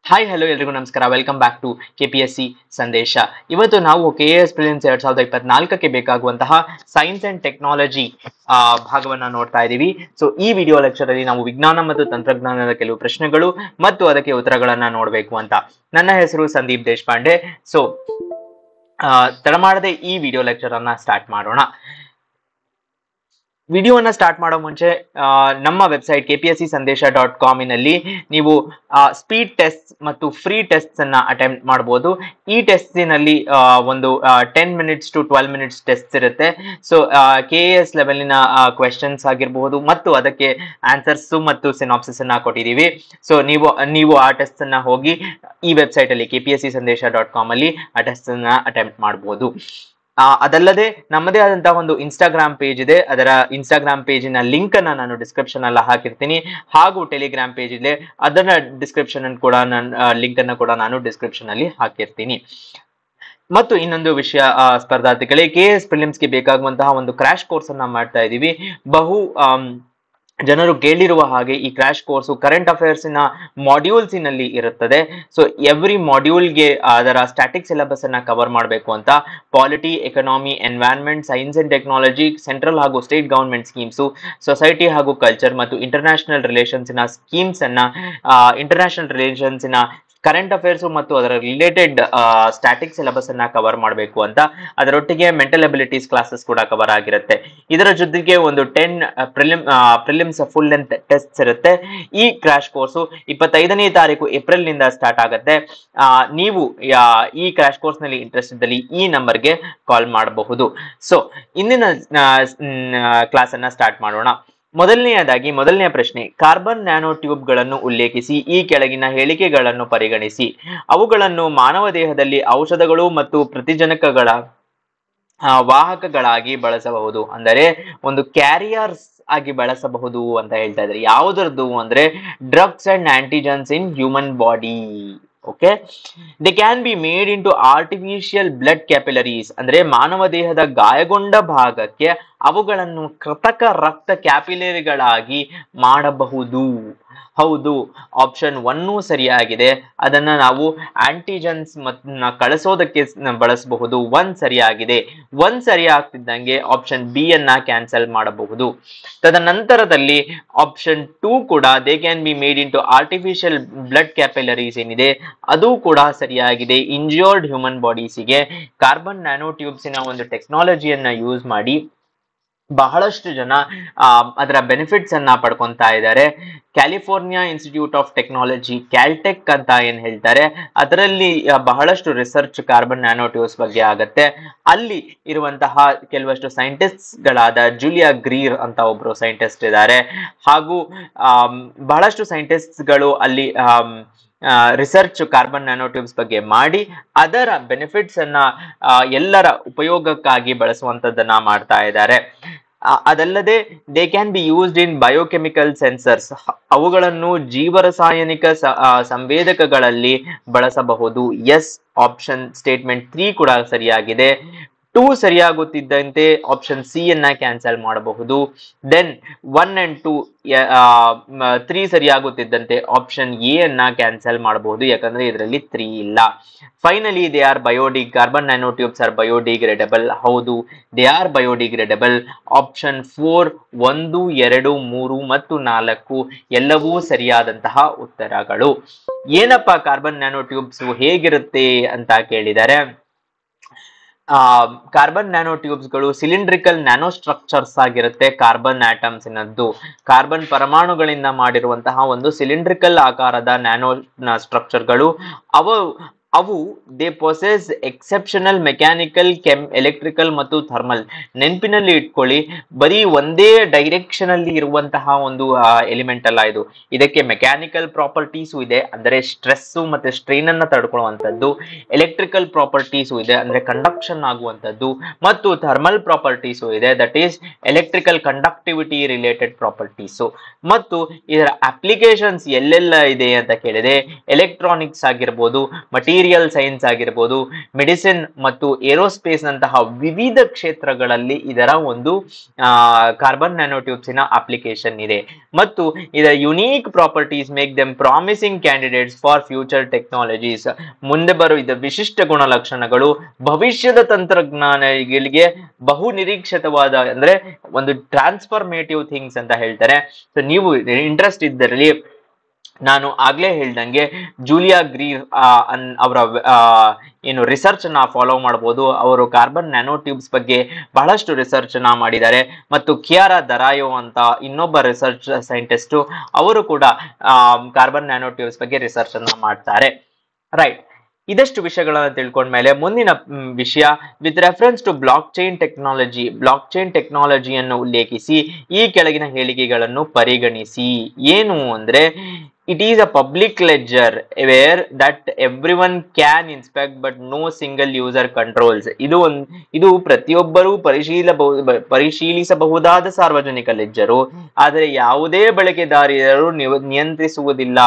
Hi hello ಎಲ್ರಿಗೂ ನಮಸ್ಕಾರ. Welcome back to KPSC ಸಂದೇಶ. ಇವತ್ತು ನಾವು KAS ಪ್ರಿಲಿಮ್ಸ್ 2024ಕ್ಕೆ ಬೇಕಾಗುವಂತಹ ಸೈನ್ಸ್ ಅಂಡ್ ಟೆಕ್ನಾಲಜಿ ಭಾಗವನ್ನ ನೋಡ್ತಾ ಇದ್ದೀವಿ. ಸೊ ಈ ವಿಡಿಯೋ ಲೆಕ್ಚರ್ ಅಲ್ಲಿ ನಾವು ವಿಜ್ಞಾನ ಮತ್ತು ತಂತ್ರಜ್ಞಾನದ ಕೆಲವು ಪ್ರಶ್ನೆಗಳು ಮತ್ತು ಅದಕ್ಕೆ ಉತ್ತರಗಳನ್ನ ನೋಡಬೇಕು ಅಂತ. ನನ್ನ ಹೆಸರು ಸಂದೀಪ್ ದೇಶಪಾಂಡೆ. ಸೊ ತಡ ಮಾಡದೆ ಈ ವಿಡಿಯೋ ಲೆಕ್ಚರ್ ಅನ್ನ ಸ್ಟಾರ್ಟ್ ಮಾಡೋಣ. ವಿಡಿಯೋನ ಸ್ಟಾರ್ಟ್ ಮಾಡೋ ಮುಂಚೆ ನಮ್ಮ ವೆಬ್ಸೈಟ್ kpscsandesh.com ನಲ್ಲಿ ನೀವು ಸ್ಪೀಡ್ ಟೆಸ್ಟ್ ಮತ್ತು ಫ್ರೀ ಟೆಸ್ಟ್ ಅನ್ನ ಅಟೆಂಪ್ಟ್ ಮಾಡಬಹುದು. ಈ ಟೆಸ್ಟಿನಲ್ಲಿ ಒಂದು 10 ಮಿನಿಟ್ಸ್ ಟು 12 ಮಿನಿಟ್ಸ್ ಟೆಸ್ಟ್ ಇರುತ್ತೆ. ಸೊ KAS ಲೆವೆಲಿನ ಕ್ವೆಶನ್ಸ್ ಆಗಿರಬಹುದು ಮತ್ತು ಅದಕ್ಕೆ ಆನ್ಸರ್ಸ್ ಮತ್ತು ಸಿನಾಪ್ಸಿಸ್ ಅನ್ನ ಕೊಟ್ಟಿದ್ದೀವಿ. ಸೊ ನೀವು ಆ ಟೆಸ್ಟ್ ಅನ್ನ ಹೋಗಿ ಈ ವೆಬ್ಸೈಟ್ ಅಲ್ಲಿ kpscsandesh.com ಅಲ್ಲಿ ಆ ಟೆಸ್ಟ್ ಅನ್ನ ಅಟೆಂಪ್ಟ್ ಮಾಡಬಹುದು. ಅದಲ್ಲದೆ ನಮ್ಮದೇ ಆದಂತಹ ಒಂದು ಇನ್ಸ್ಟಾಗ್ರಾಮ್ ಪೇಜ್ ಇದೆ. ಅದರ ಇನ್ಸ್ಟಾಗ್ರಾಮ್ ಪೇಜಿನ ಲಿಂಕ್ ಅನ್ನ ನಾನು ಡಿಸ್ಕ್ರಿಪ್ಷನ್ ಅಲ್ಲಿ ಹಾಕಿರ್ತೀನಿ. ಹಾಗೂ ಟೆಲಿಗ್ರಾಮ್ ಪೇಜ್ ಇದೆ, ಅದನ್ನ ಡಿಸ್ಕ್ರಿಪ್ಷನ್ ಕೂಡ ಲಿಂಕ್ ಅನ್ನ ಕೂಡ ನಾನು ಡಿಸ್ಕ್ರಿಪ್ಷನ್ ಅಲ್ಲಿ ಹಾಕಿರ್ತೀನಿ. ಮತ್ತು ಇನ್ನೊಂದು ವಿಷಯ ಸ್ಪರ್ಧಾರ್ಥಿಗಳೇ, KAS ಪ್ರಿಲಿಮ್ಸ್ಗೆ ಬೇಕಾಗುವಂತಹ ಒಂದು ಕ್ರಾಶ್ ಕೋರ್ಸ್ ಅನ್ನ ಮಾಡ್ತಾ ಇದ್ದೀವಿ. ಜನರು ಕೇಳಿರುವ ಹಾಗೆ ಈ ಕ್ರಾಶ್ ಕೋರ್ಸು ಕರೆಂಟ್ ಅಫೇರ್ಸ್ನ ಮಾಡ್ಯೂಲ್ಸಿನಲ್ಲಿ ಇರುತ್ತದೆ. ಸೊ ಎವ್ರಿ ಮಾಡ್ಯೂಲ್ಗೆ ಅದರ ಸ್ಟ್ಯಾಟಿಕ್ ಸಿಲೆಬಸ್ ಅನ್ನ ಕವರ್ ಮಾಡಬೇಕು ಅಂತ polity, economy, environment, science and technology, central ಹಾಗೂ ಸ್ಟೇಟ್ ಗವರ್ಮೆಂಟ್ ಸ್ಕೀಮ್ಸು, ಸೊಸೈಟಿ ಹಾಗೂ ಕಲ್ಚರ್ ಮತ್ತು ಇಂಟರ್ನ್ಯಾಷನಲ್ ರಿಲೇಷನ್ಸಿನ ಸ್ಕೀಮ್ಸ್ ಅನ್ನ ಇಂಟರ್ನ್ಯಾಷನಲ್ ರಿಲೇಷನ್ಸಿನ ಕರೆಂಟ್ ಅಫೇರ್ಸ್ ಮತ್ತು ಅದರ ರಿಲೇಟೆಡ್ ಸ್ಟ್ಯಾಟಿಕ್ ಸಿಲೆಬಸ್ ಅನ್ನ ಕವರ್ ಮಾಡಬೇಕು ಅಂತ. ಅದರೊಟ್ಟಿಗೆ ಮೆಂಟಲ್ ಅಬಿಲಿಟೀಸ್ ಕ್ಲಾಸಸ್ ಕೂಡ ಕವರ್ ಆಗಿರುತ್ತೆ. ಇದರ ಜೊತೆಗೆ ಒಂದು 10 ಪ್ರಿಲಿಮ್ಸ್ ಫುಲ್ ಲೆಂತ್ ಟೆಸ್ಟ್ ಇರುತ್ತೆ. ಈ ಕ್ರಾಶ್ ಕೋರ್ಸು 25ನೇ ತಾರೀಕು ಏಪ್ರಿಲ್ ನಿಂದ ಸ್ಟಾರ್ಟ್ ಆಗುತ್ತೆ. ನೀವು ಈ ಕ್ರಾಶ್ ಕೋರ್ಸ್ ನಲ್ಲಿ ಇಂಟ್ರೆಸ್ಟ್ ಇದ್ದಲ್ಲಿ ಈ ನಂಬರ್ಗೆ ಕಾಲ್ ಮಾಡಬಹುದು. ಸೊ ಇಂದಿನ ಕ್ಲಾಸ್ ಅನ್ನ ಸ್ಟಾರ್ಟ್ ಮಾಡೋಣ. ಮೊದಲನೆಯ ಪ್ರಶ್ನೆ, ಕಾರ್ಬನ್ ನ್ಯಾನೋ ಟ್ಯೂಬ್ಗಳನ್ನು ಉಲ್ಲೇಖಿಸಿ ಈ ಕೆಳಗಿನ ಹೇಳಿಕೆಗಳನ್ನು ಪರಿಗಣಿಸಿ. ಅವುಗಳನ್ನು ಮಾನವ ದೇಹದಲ್ಲಿ ಔಷಧಗಳು ಮತ್ತು ಪ್ರತಿಜನಕಗಳ ವಾಹಕಗಳಾಗಿ ಬಳಸಬಹುದು, ಅಂದರೆ ಒಂದು ಕ್ಯಾರಿಯರ್ಸ್ ಆಗಿ ಬಳಸಬಹುದು ಅಂತ ಹೇಳ್ತಾ ಇದ್ದಾರೆ. ಯಾವುದರದ್ದು ಅಂದ್ರೆ drugs and antigens in human body. Okay, they can be made into artificial blood capillaries, ಅಂದ್ರೆ ಮಾನವ ದೇಹದ ಗಾಯಗೊಂಡ ಭಾಗಕ್ಕೆ ಅವುಗಳನ್ನು ಕೃತಕ ರಕ್ತ ಕ್ಯಾಪಿಲರಿಗಳಾಗಿ ಮಾಡಬಹುದು. ಹೌದು, ಆಪ್ಷನ್ 1 ಸರಿಯಾಗಿದೆ. ಅದನ್ನ ನಾವು ಆಂಟಿಜನ್ಸ್ ಕಳಿಸೋದಕ್ಕೆ ಬಳಸಬಹುದು. 1 ಸರಿಯಾಗಿದೆ. 1 ಸರಿಯಾಗ್ತಿದ್ದಂಗೆ ಆಪ್ಷನ್ ಬಿ ಅನ್ನ ಕ್ಯಾನ್ಸಲ್ ಮಾಡಬಹುದು. ತದನಂತರದಲ್ಲಿ ಆಪ್ಷನ್ 2 ಕೂಡ they can be made into artificial blood capillaries ಏನಿದೆ ಅದು ಕೂಡ ಸರಿಯಾಗಿದೆ. ಇಂಜ್ಯೂರ್ಡ್ ಹ್ಯೂಮನ್ ಬಾಡೀಸಿಗೆ ಕಾರ್ಬನ್ ನ್ಯಾನೋ ಟ್ಯೂಬ್ಸಿನ ಒಂದು ಟೆಕ್ನಾಲಜಿಯನ್ನ ಯೂಸ್ ಮಾಡಿ ಬಹಳಷ್ಟು ಜನ ಅದರ ಬೆನಿಫಿಟ್ಸ್ ಅನ್ನ ಪಡ್ಕೊಂತಾ ಇದ್ದಾರೆ. ಕ್ಯಾಲಿಫೋರ್ನಿಯಾ ಇನ್ಸ್ಟಿಟ್ಯೂಟ್ ಆಫ್ ಟೆಕ್ನಾಲಜಿ, ಕ್ಯಾಲ್ಟೆಕ್ ಅಂತ ಏನ್ ಹೇಳ್ತಾರೆ, ಅದರಲ್ಲಿ ಬಹಳಷ್ಟು ರಿಸರ್ಚ್ ಕಾರ್ಬನ್ ನ್ಯಾನೋ ಟ್ಯೂಬ್ಸ್ ಬಗ್ಗೆ ಆಗತ್ತೆ. ಅಲ್ಲಿ ಇರುವಂತಹ ಕೆಲವಷ್ಟು ಸೈಂಟಿಸ್ಟ್ಸ್ ಗಳಾದ ಜೂಲಿಯಾ ಗ್ರೀರ್ ಅಂತ ಒಬ್ರು ಸೈಂಟಿಸ್ಟ್ ಇದ್ದಾರೆ, ಹಾಗೂ ಬಹಳಷ್ಟು ಸೈಂಟಿಸ್ಟ್ಸ್ ಗಳು ಅಲ್ಲಿ ರಿಸರ್ಚ್ ಕಾರ್ಬನ್ ನ್ಯಾನೋ ಟ್ಯೂಬ್ಸ್ ಬಗ್ಗೆ ಮಾಡಿ ಅದರ ಬೆನಿಫಿಟ್ಸ್ ಅನ್ನ ಎಲ್ಲರ ಉಪಯೋಗಕ್ಕಾಗಿ ಬಳಸುವಂತದ್ದನ್ನ ಮಾಡ್ತಾ ಇದ್ದಾರೆ. ಅದಲ್ಲದೆ they can be used in biochemical sensors, ಅವುಗಳನ್ನು ಜೀವರಾಸಾಯನಿಕ ಸಂವೇದಕಗಳಲ್ಲಿ ಬಳಸಬಹುದು. ಎಸ್, ಆಪ್ಷನ್ ಸ್ಟೇಟ್ಮೆಂಟ್ 3 ಕೂಡ ಸರಿಯಾಗಿದೆ. 2 ಸರಿಯಾಗುತ್ತಿದ್ದಂತೆ ಆಪ್ಷನ್ ಸಿ ಅನ್ನ ಕ್ಯಾನ್ಸಲ್ ಮಾಡಬಹುದು. ದೆನ್ 1 and 2 3 ಸರಿಯಾಗುತ್ತಿದ್ದಂತೆ ಆಪ್ಷನ್ ಎ ಅನ್ನ ಕ್ಯಾನ್ಸಲ್ ಮಾಡಬಹುದು, ಯಾಕಂದ್ರೆ ಇದರಲ್ಲಿ 3 ಇಲ್ಲ. Finally they are carbon nano tubes are biodegradable. ಹೌದು, ದೇ ಆರ್ ಬಯೋಡಿಗ್ರೇಡಬಲ್. ಆಪ್ಷನ್ 4, 1, 2, 3 ಮತ್ತು 4 ಎಲ್ಲವೂ ಸರಿಯಾದಂತಹ ಉತ್ತರಗಳು. ಏನಪ್ಪಾ ಕಾರ್ಬನ್ ನ್ಯಾನೋ ಟ್ಯೂಬ್ಸ್ ಹೇಗಿರುತ್ತೆ ಅಂತ ಕೇಳಿದರೆ, ಕಾರ್ಬನ್ ನ್ಯಾನೋ ಟ್ಯೂಬ್ಸ್ ಗಳು ಸಿಲಿಂಡ್ರಿಕಲ್ ನ್ಯಾನೋ ಸ್ಟ್ರಕ್ಚರ್ಸ್ ಆಗಿರುತ್ತೆ. ಕಾರ್ಬನ್ ಆಟಮ್ಸ್ ಏನದ್ದು ಕಾರ್ಬನ್ ಪರಮಾಣುಗಳಿಂದ ಮಾಡಿರುವಂತಹ ಒಂದು ಸಿಲಿಂಡ್ರಿಕಲ್ ಆಕಾರದ ನ್ಯಾನೋ ಸ್ಟ್ರಕ್ಚರ್ಗಳು. ಅವು they possess exceptional mechanical, electrical ಮತ್ತು ಥರ್ಮಲ್. ನೆನಪಿನಲ್ಲಿ ಇಟ್ಕೊಳ್ಳಿ, ಬರೀ ಒಂದೇ ಡೈರೆಕ್ಷನ್ ಅಲ್ಲಿ ಇರುವಂತಹ ಒಂದು ಎಲಿಮೆಂಟ್ ಅಲ್ಲ ಇದು. ಇದಕ್ಕೆ ಮೆಕ್ಯಾನಿಕಲ್ ಪ್ರಾಪರ್ಟೀಸು ಇದೆ, ಅಂದರೆ ಸ್ಟ್ರೆಸ್ ಮತ್ತೆ ಸ್ಟ್ರೈನ್ ಅನ್ನ ತಡ್ಕೊಳ್ಳುವಂಥದ್ದು. ಎಲೆಕ್ಟ್ರಿಕಲ್ ಪ್ರಾಪರ್ಟೀಸು ಇದೆ, ಅಂದ್ರೆ ಕಂಡಕ್ಷನ್ ಆಗುವಂಥದ್ದು. ಮತ್ತು ಥರ್ಮಲ್ ಪ್ರಾಪರ್ಟೀಸು ಇದೆ, that is electrical conductivity related properties. ಮತ್ತು ಇದರ ಅಪ್ಲಿಕೇಶನ್ಸ್ ಎಲ್ಲೆಲ್ಲ ಇದೆ ಅಂತ ಕೇಳಿದೆ, ಎಲೆಕ್ಟ್ರಾನಿಕ್ಸ್ ಆಗಿರ್ಬೋದು, ಮಟೀರಿಯಲ್ ಮೆಟೀರಿಯಲ್ ಸೈನ್ಸ್ ಆಗಿರ್ಬೋದು, ಮೆಡಿಸಿನ್ ಮತ್ತು ಏರೋಸ್ಪೇಸ್ ನಂತಹ ವಿವಿಧ ಕ್ಷೇತ್ರಗಳಲ್ಲಿ ಇದರ ಒಂದು ಕಾರ್ಬನ್ ನ್ಯಾನೋಟ್ಯೂಬ್ಸಿನ ಅಪ್ಲಿಕೇಶನ್ ಇದೆ. ಮತ್ತು ಇದರ unique properties make them promising candidates for future technologies. ಮುಂದೆ ಬರುವ ವಿಶಿಷ್ಟ ಗುಣಲಕ್ಷಣಗಳು ಭವಿಷ್ಯದ ತಂತ್ರಜ್ಞಾನಗಳಿಗೆ ಬಹು ನಿರೀಕ್ಷಿತವಾದ ಅಂದ್ರೆ ಒಂದು ಟ್ರಾನ್ಸ್ಫಾರ್ಮೇಟಿವ್ ಥಿಂಗ್ಸ್ ಅಂತ ಹೇಳ್ತಾರೆ. ಸೊ ನೀವು ಇಂಟ್ರೆಸ್ಟ್ ಇದ್ದರಲ್ಲಿ ನಾನು ಆಗ್ಲೇ ಹೇಳ್ದಂಗೆ ಜೂಲಿಯಾ ಗ್ರೀರ್ ಅವರ ಏನು ರಿಸರ್ಚ್ ನ ಫಾಲೋ ಮಾಡಬಹುದು. ಅವರು ಕಾರ್ಬನ್ ನ್ಯಾನೋ ಟ್ಯೂಬ್ಸ್ ಬಗ್ಗೆ ಬಹಳಷ್ಟು ರಿಸರ್ಚ್ ನ ಮಾಡಿದ್ದಾರೆ. ಮತ್ತು ಕಿಯಾರಾ ದರಾಯೋ ಅಂತ ಇನ್ನೊಬ್ಬ ರಿಸರ್ಚ್ ಸೈಂಟಿಸ್ಟ್, ಅವರು ಕೂಡ ಕಾರ್ಬನ್ ನ್ಯಾನೋ ಟ್ಯೂಬ್ಸ್ ಬಗ್ಗೆ ರಿಸರ್ಚ್ ಅನ್ನ ಮಾಡ್ತಾರೆ. ರೈಟ್, ಇದಷ್ಟು ವಿಷಯಗಳನ್ನ ತಿಳ್ಕೊಂಡ್ಮೇಲೆ ಮುಂದಿನ ವಿಷಯ with reference to block chain technology. Block chain ಟೆಕ್ನಾಲಜಿಯನ್ನು ಉಲ್ಲೇಖಿಸಿ ಈ ಕೆಳಗಿನ ಹೇಳಿಕೆಗಳನ್ನು ಪರಿಗಣಿಸಿ. ಏನು ಅಂದ್ರೆ, it is a public ledger where that everyone can inspect but no single user controls. ಇದು ಪ್ರತಿಯೊಬ್ಬರೂ ಪರಿಶೀಲಿಸಬಹುದಾದ ಸಾರ್ವಜನಿಕ ಲೆಜ್ಜರು, ಆದರೆ ಯಾವುದೇ ಬಳಕೆದಾರರು ನಿಯಂತ್ರಿಸುವುದಿಲ್ಲ.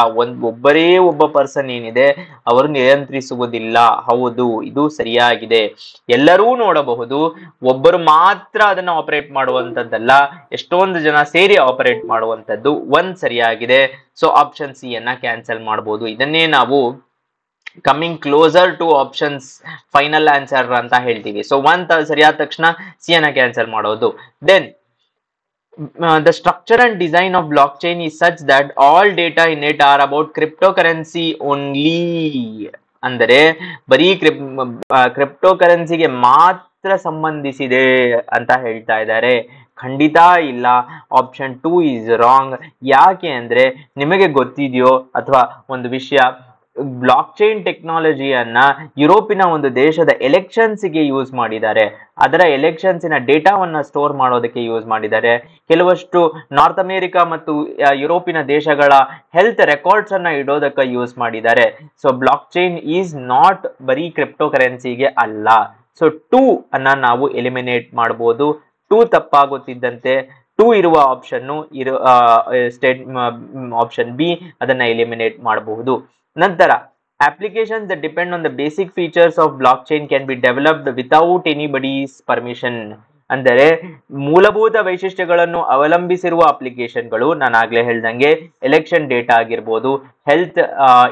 ಒಬ್ಬರೇ ಒಬ್ಬ ಪರ್ಸನ್ ಏನಿದೆ ಅವರು ನಿಯಂತ್ರಿಸುವುದಿಲ್ಲ. ಹೌದು, ಇದು ಸರಿಯಾಗಿದೆ. ಎಲ್ಲರೂ ನೋಡಬಹುದು, ಒಬ್ಬರು ಮಾತ್ರ ಅದನ್ನ ಆಪರೇಟ್ ಮಾಡುವಂತದ್ದಲ್ಲ, ಎಷ್ಟೊಂದು ಜನ ಸೇರಿ ಆಪರೇಟ್ ಮಾಡುವಂತದ್ದು. ಸರಿಯಾಗಿದೆ. ಸೊ ಆಪ್ಷನ್ ಸಿ ಅನ್ನ ಕ್ಯಾನ್ಸಲ್ ಮಾಡಬಹುದು. ಇದನ್ನೇ ನಾವು coming closer to options final answer ಅಂತ ಹೇಳ್ತೀವಿ. ಸೊ ಸರಿಯಾದ ತಕ್ಷಣ ಸಿ ಅನ್ನ ಕ್ಯಾನ್ಸಲ್ ಮಾಡೋದು. Then the structure and design of blockchain is such that all data in it are about cryptocurrency only. ಅಂದರೆ ಬರೀ ಕ್ರಿಪ್ಟೋಕರೆನ್ಸಿಗೆ ಮಾತ್ರ ಸಂಬಂಧಿಸಿದೆ ಅಂತ ಹೇಳ್ತಾ ಇದ್ದಾರೆ. ಖಂಡಿತ ಇಲ್ಲ. Option 2 is wrong. ಯಾಕೆ ಅಂದ್ರೆ, ನಿಮಗೆ ಗೊತ್ತಿದೆಯೋ ಅಥವಾ ಒಂದು ವಿಷಯ, ಬ್ಲಾಕ್ ಚೈನ್ ಟೆಕ್ನಾಲಜಿಯನ್ನ ಯುರೋಪಿನ ಒಂದು ದೇಶದ ಎಲೆಕ್ಷನ್ಸ್ಗೆ ಯೂಸ್ ಮಾಡಿದ್ದಾರೆ. ಅದರ ಎಲೆಕ್ಷನ್ಸಿನ ಡೇಟಾವನ್ನ ಸ್ಟೋರ್ ಮಾಡೋದಕ್ಕೆ ಯೂಸ್ ಮಾಡಿದ್ದಾರೆ. ಕೆಲವಷ್ಟು ನಾರ್ತ್ ಅಮೆರಿಕಾ ಮತ್ತು ಯುರೋಪಿನ ದೇಶಗಳ ಹೆಲ್ತ್ ರೆಕಾರ್ಡ್ಸ್ ಅನ್ನ ಇಡೋದಕ್ಕೆ ಯೂಸ್ ಮಾಡಿದ್ದಾರೆ. So blockchain is not ಬರೀ ಕ್ರಿಪ್ಟೋ ಕರೆನ್ಸಿಗೆ ಅಲ್ಲ. ಸೊ 2 ಅನ್ನ ನಾವು ಎಲಿಮಿನೇಟ್ ಮಾಡಬಹುದು. 2 ತಪ್ಪಾಗುತ್ತಿದ್ದಂತೆ 2 ಇರುವ ಆಪ್ಷನ್ ಆಪ್ಷನ್ ಬಿ ಅದನ್ನ ಎಲಿಮಿನೇಟ್ ಮಾಡಬಹುದು. ನಂತರ applications that depend on the basic features of blockchain can be developed without anybody's permission. ಅಂದರೆ ಮೂಲಭೂತ ವೈಶಿಷ್ಟ್ಯಗಳನ್ನು ಅವಲಂಬಿಸಿರುವ ಅಪ್ಲಿಕೇಶನ್ಗಳು, ನಾನು ಆಗ್ಲೇ ಹೇಳ್ದಂಗೆ ಎಲೆಕ್ಷನ್ ಡೇಟಾ ಆಗಿರ್ಬೋದು, ಹೆಲ್ತ್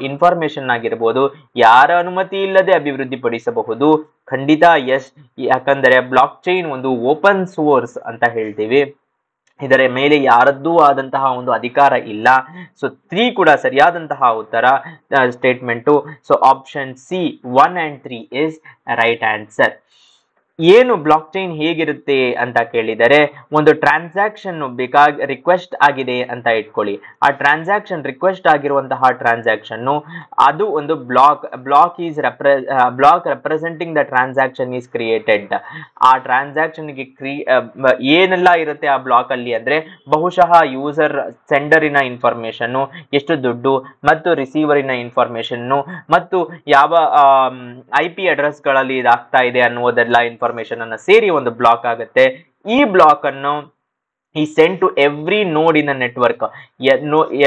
ಇನ್ಫಾರ್ಮೇಶನ್ ಆಗಿರ್ಬೋದು, ಯಾರ ಅನುಮತಿ ಇಲ್ಲದೆ ಅಭಿವೃದ್ಧಿಪಡಿಸಬಹುದು. ಖಂಡಿತ ಎಸ್. ಯಾಕಂದರೆ ಬ್ಲಾಕ್ ಚೈನ್ ಒಂದು ಓಪನ್ ಸೋರ್ಸ್ ಅಂತ ಹೇಳ್ತೀವಿ. ಇದರ ಮೇಲೆ ಯಾರದ್ದೂ ಆದಂತಹ ಒಂದು ಅಧಿಕಾರ ಇಲ್ಲ. ಸೊ 3 ಕೂಡ ಸರಿಯಾದಂತಹ ಉತ್ತರ statement. So option C 1 and 3 is right answer. ಏನು ಬ್ಲಾಕ್ ಚೈನ್ ಹೇಗಿರುತ್ತೆ ಅಂತ ಕೇಳಿದರೆ, ಒಂದು ಟ್ರಾನ್ಸಾಕ್ಷನ್ ರಿಕ್ವೆಸ್ಟ್ ಆಗಿದೆ ಅಂತ ಇಟ್ಕೊಳ್ಳಿ. ಆ ಟ್ರಾನ್ಸಾಕ್ಷನ್ ರಿಕ್ವೆಸ್ಟ್ ಆಗಿರುವಂತಹ ಟ್ರಾನ್ಸಾಕ್ಷನ್ ಅದು ಒಂದು block representing the transaction is created. ಆ ಟ್ರಾನ್ಸಾಕ್ಷನ್ಗೆ ಏನೆಲ್ಲ ಇರುತ್ತೆ ಆ ಬ್ಲಾಕ್ ಅಲ್ಲಿ ಅಂದ್ರೆ, ಬಹುಶಃ ಯೂಸರ್ ಸೆಂಡರಿನ ಇನ್ಫಾರ್ಮೇಶನ್, ಎಷ್ಟು ದುಡ್ಡು, ಮತ್ತು ರಿಸೀವರಿನ ಇನ್ಫಾರ್ಮೇಶನ್, ಮತ್ತು ಯಾವ IP ಅಡ್ರೆಸ್ ಗಳಲ್ಲಿ ಇದಾಗ್ತಾ ಇದೆ ಅನ್ನುವುದೆಲ್ಲ ಇನ್ಫಾರ್ಮೇಶನ್ ಅನ್ನ ಸೇರಿ ಒಂದು ಬ್ಲಾಕ್ ಆಗುತ್ತೆ. ಈ ಬ್ಲಾಕ್ ಅನ್ನು ಈ ಸೆಂಡ್ ಟು ಎವ್ರಿ ನೋಡ್ ಇನ್ ನೆಟ್ವರ್ಕ್,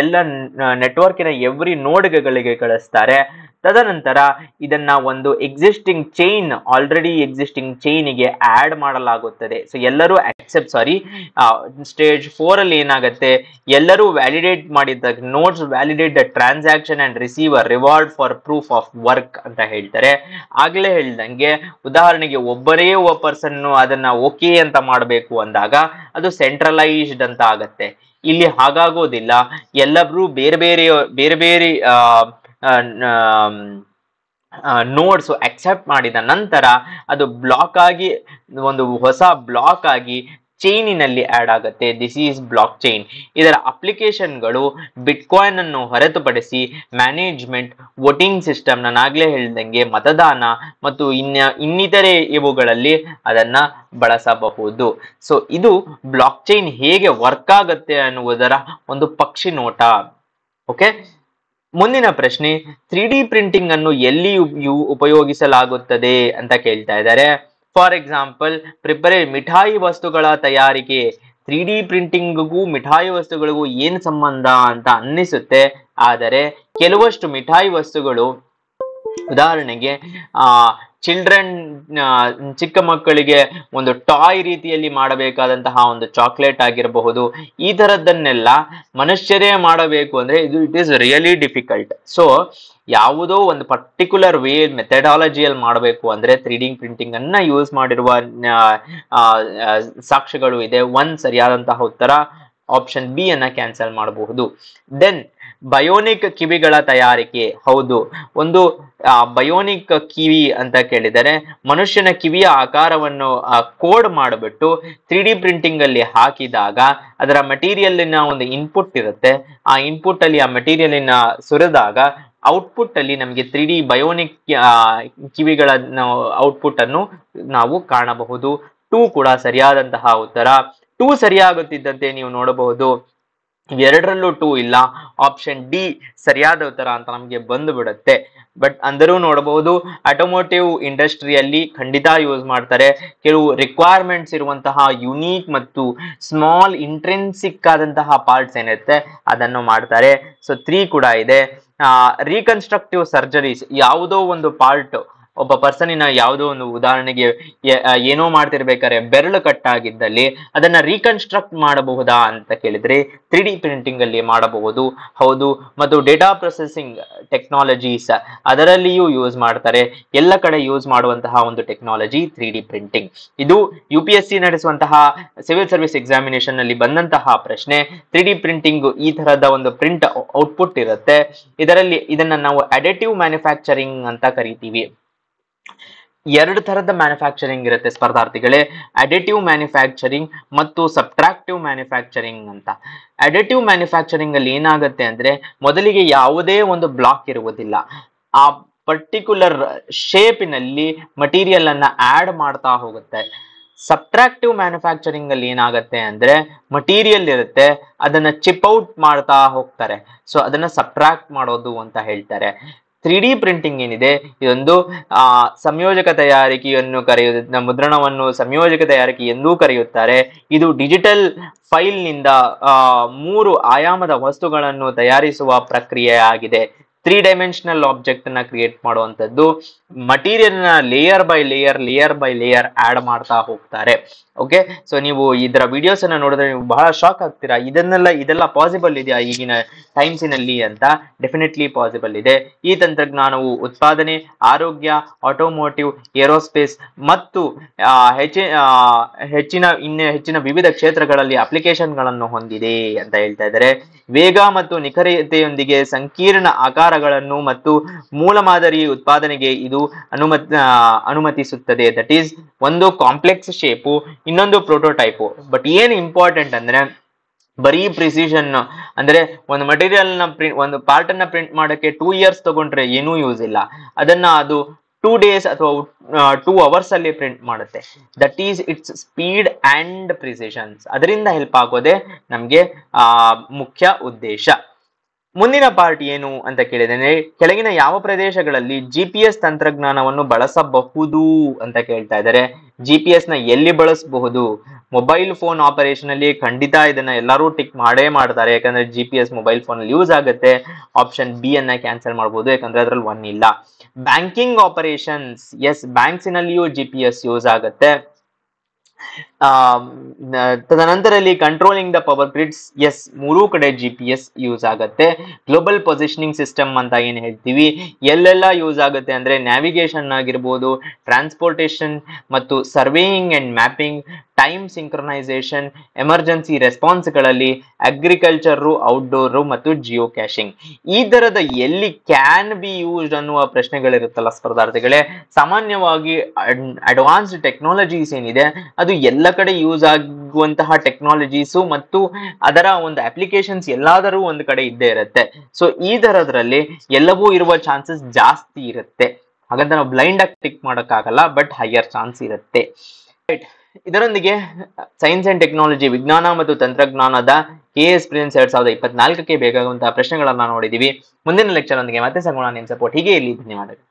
ಎಲ್ಲ ನೆಟ್ವರ್ಕಿನ ಎವ್ರಿ ನೋಡ್ಗಳಿಗೆ ಕಳಿಸ್ತಾರೆ. ತದನಂತರ ಇದನ್ನ ಒಂದು ಆಲ್ರೆಡಿ ಎಕ್ಸಿಸ್ಟಿಂಗ್ ಚೈನಿಗೆ ಆಡ್ ಮಾಡಲಾಗುತ್ತದೆ. ಸೊ ಎಲ್ಲರೂ ಸ್ಟೇಜ್ 4 ಅಲ್ಲಿ ಏನಾಗುತ್ತೆ, ಎಲ್ಲರೂ ವ್ಯಾಲಿಡೇಟ್ ಮಾಡಿದ notes validate the transaction and receive a reward for proof of work ಅಂತ ಹೇಳ್ತಾರೆ. ಆಗ್ಲೇ ಹೇಳ್ದಂಗೆ, ಉದಾಹರಣೆಗೆ ಒಬ್ಬರೇ ಒಬ್ಬ ಪರ್ಸನ್ ಅದನ್ನ ಓಕೆ ಅಂತ ಮಾಡಬೇಕು ಅಂದಾಗ ಅದು ಸೆಂಟ್ರಲೈಸ್ಡ್ ಅಂತ ಆಗತ್ತೆ. ಇಲ್ಲಿ ಹಾಗಾಗೋದಿಲ್ಲ. ಎಲ್ಲರೂ ಬೇರೆ ಬೇರೆ ನೋಡ್ಸ್ ಅಕ್ಸೆಪ್ಟ್ ಮಾಡಿದ ನಂತರ ಅದು ಬ್ಲಾಕ್ ಆಗಿ ಒಂದು ಹೊಸ ಬ್ಲಾಕ್ ಆಗಿ ಚೈನಿನಲ್ಲಿ ಆಡ್ ಆಗುತ್ತೆ. This is blockchain. ಇದರ ಅಪ್ಲಿಕೇಶನ್ಗಳು ಬಿಟ್ಕಾಯಿನ್ ಅನ್ನು ಹೊರತುಪಡಿಸಿ ಮ್ಯಾನೇಜ್ಮೆಂಟ್, ವೋಟಿಂಗ್ ಸಿಸ್ಟಮ್, ನಾನಾಗ್ಲೇ ಹೇಳಿದಂಗೆ ಮತದಾನ ಮತ್ತು ಇನ್ನಿತರೆ ಇವುಗಳಲ್ಲಿ ಅದನ್ನ ಬಳಸಬಹುದು. ಸೊ ಇದು ಬ್ಲಾಕ್ ಚೈನ್ ಹೇಗೆ ವರ್ಕ್ ಆಗುತ್ತೆ ಅನ್ನುವುದರ ಒಂದು ಪಕ್ಷಿ ನೋಟ. ಓಕೆ, ಮುಂದಿನ ಪ್ರಶ್ನೆ, 3D ಪ್ರಿಂಟಿಂಗ್ ಅನ್ನು ಎಲ್ಲಿ ಉಪಯೋಗಿಸಲಾಗುತ್ತದೆ ಅಂತ ಕೇಳ್ತಾ ಇದ್ದಾರೆ. ಫಾರ್ ಎಕ್ಸಾಂಪಲ್, ಮಿಠಾಯಿ ವಸ್ತುಗಳ ತಯಾರಿಕೆ, 3D ಪ್ರಿಂಟಿಂಗ್ಗೂ ಮಿಠಾಯಿ ವಸ್ತುಗಳಿಗೂ ಏನು ಸಂಬಂಧ ಅಂತ ಅನ್ನಿಸುತ್ತೆ. ಆದರೆ ಕೆಲವಷ್ಟು ಮಿಠಾಯಿ ವಸ್ತುಗಳು ಉದಾಹರಣೆಗೆ ಆ ಚಿಲ್ಡ್ರನ್, ಚಿಕ್ಕ ಮಕ್ಕಳಿಗೆ ಒಂದು ಟಾಯ್ ರೀತಿಯಲ್ಲಿ ಮಾಡಬೇಕಾದಂತಹ ಒಂದು ಚಾಕ್ಲೇಟ್ ಆಗಿರಬಹುದು, ಈ ತರದ್ದನ್ನೆಲ್ಲ ಮನುಷ್ಯರೇ ಮಾಡಬೇಕು ಅಂದ್ರೆ it is really difficult. So ಯಾವುದೋ ಒಂದು ಪರ್ಟಿಕ್ಯುಲರ್ ವೇ ಮೆಥಡಾಲಜಿಯಲ್ಲಿ ಮಾಡಬೇಕು ಅಂದ್ರೆ 3D ಪ್ರಿಂಟಿಂಗ್ ಅನ್ನ ಯೂಸ್ ಮಾಡಿರುವ ಸಾಕ್ಷ್ಯಗಳು ಇದೆ. ಸರಿಯಾದಂತಹ ಉತ್ತರ ಆಪ್ಷನ್ ಬಿ ಅನ್ನ ಕ್ಯಾನ್ಸಲ್ ಮಾಡಬಹುದು. ದೆನ್ ಬಯೋನಿಕ್ ಕಿವಿಗಳ ತಯಾರಿಕೆ. ಹೌದು, ಒಂದು ಬಯೋನಿಕ್ ಕಿವಿ ಅಂತ ಕೇಳಿದರೆ ಮನುಷ್ಯನ ಕಿವಿಯ ಆಕಾರವನ್ನು ಕೋಡ್ ಮಾಡಿಬಿಟ್ಟು 3D ಪ್ರಿಂಟಿಂಗ್ ಅಲ್ಲಿ ಹಾಕಿದಾಗ ಅದರ ಮೆಟೀರಿಯಲ್ನ ಒಂದು ಇನ್ಪುಟ್ ಇರುತ್ತೆ. ಆ ಇನ್ಪುಟ್ ಅಲ್ಲಿ ಆ ಮೆಟೀರಿಯಲ್ನ ಸುರಿದಾಗ ಔಟ್ಪುಟ್ ಅಲ್ಲಿ ನಮಗೆ 3D ಬಯೋನಿಕ್ ಕಿವಿಗಳ ಔಟ್ಪುಟ್ ಅನ್ನು ನಾವು ಕಾಣಬಹುದು. 2 ಕೂಡ ಸರಿಯಾದಂತಹ ಉತ್ತರ. 2 ಸರಿಯಾಗುತ್ತಿದ್ದಂತೆ ನೀವು ನೋಡಬಹುದು ಎರಡರಲ್ಲೂ 2 ಇಲ್ಲ, ಆಪ್ಷನ್ ಡಿ ಸರಿಯಾದ ಉತ್ತರ ಅಂತ ನಮಗೆ ಬಂದು ಬಿಡುತ್ತೆ. ಬಟ್ ಅಂದರೂ ನೋಡಬಹುದು ಆಟೋಮೋಟಿವ್ ಇಂಡಸ್ಟ್ರಿಯಲ್ಲಿ ಖಂಡಿತ ಯೂಸ್ ಮಾಡ್ತಾರೆ. ಕೆಲವು ರಿಕ್ವೈರ್ಮೆಂಟ್ಸ್ ಇರುವಂತಹ ಯುನೀಕ್ ಮತ್ತು ಸ್ಮಾಲ್ ಇಂಟ್ರೆನ್ಸಿಕ್ ಆದಂತಹ ಪಾರ್ಟ್ಸ್ ಏನಿರುತ್ತೆ ಅದನ್ನು ಮಾಡ್ತಾರೆ. ಸೊ 3 ಕೂಡ ಇದೆ. ರೀಕನ್ಸ್ಟ್ರಕ್ಟಿವ್ ಸರ್ಜರೀಸ್, ಯಾವುದೋ ಒಂದು ಪಾರ್ಟ್, ಒಬ್ಬ ಪರ್ಸನಿನ ಯಾವುದೋ ಒಂದು ಉದಾಹರಣೆಗೆ ಏನೋ ಮಾಡ್ತಿರ್ಬೇಕಾದ್ರೆ ಬೆರಳು ಕಟ್ಟಾಗಿದ್ದಲ್ಲಿ ಅದನ್ನ ರೀಕನ್ಸ್ಟ್ರಕ್ಟ್ ಮಾಡಬಹುದಾ ಅಂತ ಕೇಳಿದ್ರೆ 3D ಪ್ರಿಂಟಿಂಗ್ ಅಲ್ಲಿ ಮಾಡಬಹುದು. ಹೌದು. ಮತ್ತು ಡೇಟಾ ಪ್ರೊಸೆಸಿಂಗ್ ಟೆಕ್ನಾಲಜೀಸ್ ಅದರಲ್ಲಿಯೂ ಯೂಸ್ ಮಾಡ್ತಾರೆ. ಎಲ್ಲ ಕಡೆ ಯೂಸ್ ಮಾಡುವಂತಹ ಒಂದು ಟೆಕ್ನಾಲಜಿ 3D ಪ್ರಿಂಟಿಂಗ್. ಇದು UPSC ನಡೆಸುವಂತಹ ಸಿವಿಲ್ ಸರ್ವಿಸ್ ಎಕ್ಸಾಮಿನೇಷನ್ ನಲ್ಲಿ ಬಂದಂತಹ ಪ್ರಶ್ನೆ. 3D ಪ್ರಿಂಟಿಂಗ್ ಈ ತರಹದ ಒಂದು ಪ್ರಿಂಟ್ ಔಟ್ಪುಟ್ ಇರುತ್ತೆ. ಇದನ್ನ ನಾವು ಅಡಿಟಿವ್ ಮ್ಯಾನುಫ್ಯಾಕ್ಚರಿಂಗ್ ಅಂತ ಕರಿತೀವಿ. 2 ತರದ ಮ್ಯಾನುಫ್ಯಾಕ್ಚರಿಂಗ್ ಇರುತ್ತೆ ಸ್ಪರ್ಧಾರ್ಥಿಗಳೇ, ಅಡಿಟಿವ್ ಮ್ಯಾನುಫ್ಯಾಕ್ಚರಿಂಗ್ ಮತ್ತು ಸಬ್ಟ್ರಾಕ್ಟಿವ್ ಮ್ಯಾನುಫ್ಯಾಕ್ಚರಿಂಗ್ ಅಂತ. ಅಡಿಟಿವ್ ಮ್ಯಾನುಫ್ಯಾಕ್ಚರಿಂಗ್ ಅಲ್ಲಿ ಏನಾಗುತ್ತೆ ಅಂದ್ರೆ ಮೊದಲಿಗೆ ಯಾವುದೇ ಒಂದು ಬ್ಲಾಕ್ ಇರುವುದಿಲ್ಲ, ಆ ಪರ್ಟಿಕ್ಯುಲರ್ ಶೇಪಿನಲ್ಲಿ ಮಟೀರಿಯಲ್ ಅನ್ನ ಆಡ್ ಮಾಡ್ತಾ ಹೋಗುತ್ತೆ. ಸಬ್ಟ್ರಾಕ್ಟಿವ್ ಮ್ಯಾನುಫ್ಯಾಕ್ಚರಿಂಗ್ ಅಲ್ಲಿ ಏನಾಗುತ್ತೆ ಅಂದ್ರೆ ಮಟೀರಿಯಲ್ ಇರುತ್ತೆ, ಅದನ್ನ ಚಿಪ್ ಔಟ್ ಮಾಡ್ತಾ ಹೋಗ್ತಾರೆ. ಸೊ ಅದನ್ನ ಸಬ್ಟ್ರಾಕ್ಟ್ ಮಾಡೋದು ಅಂತ ಹೇಳ್ತಾರೆ. 3D ಪ್ರಿಂಟಿಂಗ್ ಏನಿದೆ ಇದೊಂದು ಸಂಯೋಜಕ ತಯಾರಿಕೆಯನ್ನು ಮುದ್ರಣವನ್ನು ಸಂಯೋಜಕ ತಯಾರಿಕೆ ಎಂದೂ ಕರೆಯುತ್ತಾರೆ. ಇದು ಡಿಜಿಟಲ್ ಫೈಲ್ ನಿಂದ 3 ಆಯಾಮದ ವಸ್ತುಗಳನ್ನು ತಯಾರಿಸುವ ಪ್ರಕ್ರಿಯೆಯಾಗಿದೆ. 3 ಡೈಮೆನ್ಷನಲ್ ಆಬ್ಜೆಕ್ಟ್ ಅನ್ನ ಕ್ರಿಯೇಟ್ ಮಾಡುವಂತದ್ದು. ಮಟೀರಿಯಲ್ ನ ಲೇಯರ್ ಬೈ ಲೇಯರ್ ಆಡ್ ಮಾಡ್ತಾ ಹೋಗ್ತಾರೆ. ಓಕೆ, ಸೊ ನೀವು ಇದರ ವಿಡಿಯೋಸ್ ಅನ್ನ ನೋಡಿದ್ರೆ ನೀವು ಬಹಳ ಶಾಕ್ ಆಗ್ತೀರಾ, ಇದೆಲ್ಲ ಪಾಸಿಬಲ್ ಇದೆಯಾ ಈಗಿನ ಟೈಮ್ಸಿನಲ್ಲಿ ಅಂತ. ಡೆಫಿನೆಟ್ಲಿ ಪಾಸಿಬಲ್ ಇದೆ. ಈ ತಂತ್ರಜ್ಞಾನವು ಉತ್ಪಾದನೆ, ಆರೋಗ್ಯ, ಆಟೋಮೋಟಿವ್, ಏರೋಸ್ಪೇಸ್ ಮತ್ತು ಹೆಚ್ಚಿನ ವಿವಿಧ ಕ್ಷೇತ್ರಗಳಲ್ಲಿ ಅಪ್ಲಿಕೇಶನ್ ಗಳನ್ನು ಹೊಂದಿದೆ ಅಂತ ಹೇಳ್ತಾ ಇದ್ದಾರೆ. ವೇಗ ಮತ್ತು ನಿಖರತೆಯೊಂದಿಗೆ ಸಂಕೀರ್ಣ ಆಕಾರಗಳನ್ನು ಮತ್ತು ಮೂಲಮಾದರಿ ಉತ್ಪಾದನೆಗೆ ಇದು ಅನುಮತಿಸುತ್ತದೆ. ದಟ್ ಈಸ್ ಒಂದು ಕಾಂಪ್ಲೆಕ್ಸ್ ಶೇಪು, ಇನ್ನೊಂದು ಪ್ರೋಟೋಟೈಪು. ಬಟ್ ಏನ್ ಇಂಪಾರ್ಟೆಂಟ್ ಅಂದ್ರೆ ಬರೀ ಪ್ರಿಸಿಷನ್ ಅಂದ್ರೆ ಒಂದು ಮಟೀರಿಯಲ್ ನ ಒಂದು ಪಾರ್ಟ್ ಅನ್ನ ಪ್ರಿಂಟ್ ಮಾಡಕ್ಕೆ 2 years ತಗೊಂಡ್ರೆ ಏನೂ ಯೂಸ್ ಇಲ್ಲ. ಅದನ್ನ ಅದು 2 days ಅಥವಾ 2 hours ಅಲ್ಲಿ ಪ್ರಿಂಟ್ ಮಾಡುತ್ತೆ. That is its speed and precisions. ಅದರಿಂದ ಹೆಲ್ಪ್ ಆಗೋದೇ ನಮ್ಗೆ ಮುಖ್ಯ ಉದ್ದೇಶ. ಮುಂದಿನ ಪಾರ್ಟ್ ಏನು ಅಂತ ಕೇಳಿದ್ರೆ ಕೆಳಗಿನ ಯಾವ ಪ್ರದೇಶಗಳಲ್ಲಿ GPS ತಂತ್ರಜ್ಞಾನವನ್ನು ಬಳಸಬಹುದು ಅಂತ ಕೇಳ್ತಾ ಇದ್ದಾರೆ. GPS ನ ಎಲ್ಲಿ ಬಳಸಬಹುದು? ಮೊಬೈಲ್ ಫೋನ್ ಆಪರೇಷನ್ ಅಲ್ಲಿ ಖಂಡಿತ ಇದನ್ನ ಎಲ್ಲರೂ ಟಿಕ್ ಮಾಡೇ ಮಾಡ್ತಾರೆ, ಯಾಕಂದ್ರೆ GPS ಮೊಬೈಲ್ ಫೋನ್ ಅಲ್ಲಿ ಯೂಸ್ ಆಗುತ್ತೆ. ಆಪ್ಷನ್ ಬಿ ಅನ್ನ ಕ್ಯಾನ್ಸಲ್ ಮಾಡಬಹುದು, ಯಾಕಂದ್ರೆ ಅದ್ರಲ್ಲಿ 1 ಇಲ್ಲ. ಬ್ಯಾಂಕಿಂಗ್ ಆಪರೇಷನ್ಸ್, ಎಸ್, ಬ್ಯಾಂಕ್ಸಿನಲ್ಲಿಯೂ GPS ಯೂಸ್ ಆಗುತ್ತೆ. ತದನಂತರದಲ್ಲಿ controlling the power grids, yes, 3 ಕಡೆ GPS ಯೂಸ್ ಆಗುತ್ತೆ. ಗ್ಲೋಬಲ್ ಪೊಸಿಷನಿಂಗ್ ಸಿಸ್ಟಮ್ ಅಂತ ಏನ್ ಹೇಳ್ತೀವಿ, ಎಲ್ಲೆಲ್ಲ ಯೂಸ್ ಆಗುತ್ತೆ ಅಂದ್ರೆ ನ್ಯಾವಿಗೇಷನ್ ಆಗಿರ್ಬೋದು, ಟ್ರಾನ್ಸ್ಪೋರ್ಟೇಷನ್ ಮತ್ತು surveying and mapping, time synchronisation, emergency response ಗಳಲ್ಲಿ, ಅಗ್ರಿಕಲ್ಚರ್, ಔಟ್ಡೋರ್ ಮತ್ತು ಜಿಯೋ ಕ್ಯಾಶಿಂಗ್. ಈ ತರದ ಎಲ್ಲಿ ಕ್ಯಾನ್ ಬಿ ಯೂಸ್ಡ್ ಅನ್ನುವ ಪ್ರಶ್ನೆಗಳಿರುತ್ತಲ್ಲ ಸ್ಪರ್ಧಾರ್ಥಿಗಳೇ, ಸಾಮಾನ್ಯವಾಗಿ ಅಡ್ವಾನ್ಸ್ಡ್ ಟೆಕ್ನಾಲಜೀಸ್ ಏನಿದೆ ಅದು ಎಲ್ಲ ಕಡೆ ಯೂಸ್ ಆಗುವಂತಹ ಟೆಕ್ನಾಲಜೀಸು ಮತ್ತು ಅದರ ಒಂದು ಅಪ್ಲಿಕೇಶನ್ಸ್ ಎಲ್ಲಾದರೂ ಒಂದು ಕಡೆ ಇದ್ದೇ ಇರುತ್ತೆ. ಸೊ ಈ ತರದ್ರಲ್ಲಿ ಎಲ್ಲವೂ ಇರುವ ಚಾನ್ಸಸ್ ಜಾಸ್ತಿ ಇರುತ್ತೆ. ಹಾಗಂತ ನಾವು ಬ್ಲೈಂಡ್ ಆಗಿ ಟಿಕ್ ಮಾಡೋಕ್ಕಾಗಲ್ಲ, ಬಟ್ ಹೈಯರ್ ಚಾನ್ಸ್ ಇರುತ್ತೆ. ಇದರೊಂದಿಗೆ ಸೈನ್ಸ್ ಅಂಡ್ ಟೆಕ್ನಾಲಜಿ, ವಿಜ್ಞಾನ ಮತ್ತು ತಂತ್ರಜ್ಞಾನದ KS ಪ್ರಿಲಿಮ್ಸ್ 2024ಕ್ಕೆ ಬೇಕಾಗುವಂತಹ ಪ್ರಶ್ನೆಗಳನ್ನ ನೋಡಿದೀವಿ. ಮುಂದಿನ ಲೆಕ್ಚರ್ ಒಂದಿಗೆ ಮತ್ತೆ ಸಿಗೋಣ. ನಿಮ್ಮ ಸಪೋರ್ಟ್ ಹೀಗೆ ಇರಲಿ. ಧನ್ಯವಾದಗಳು.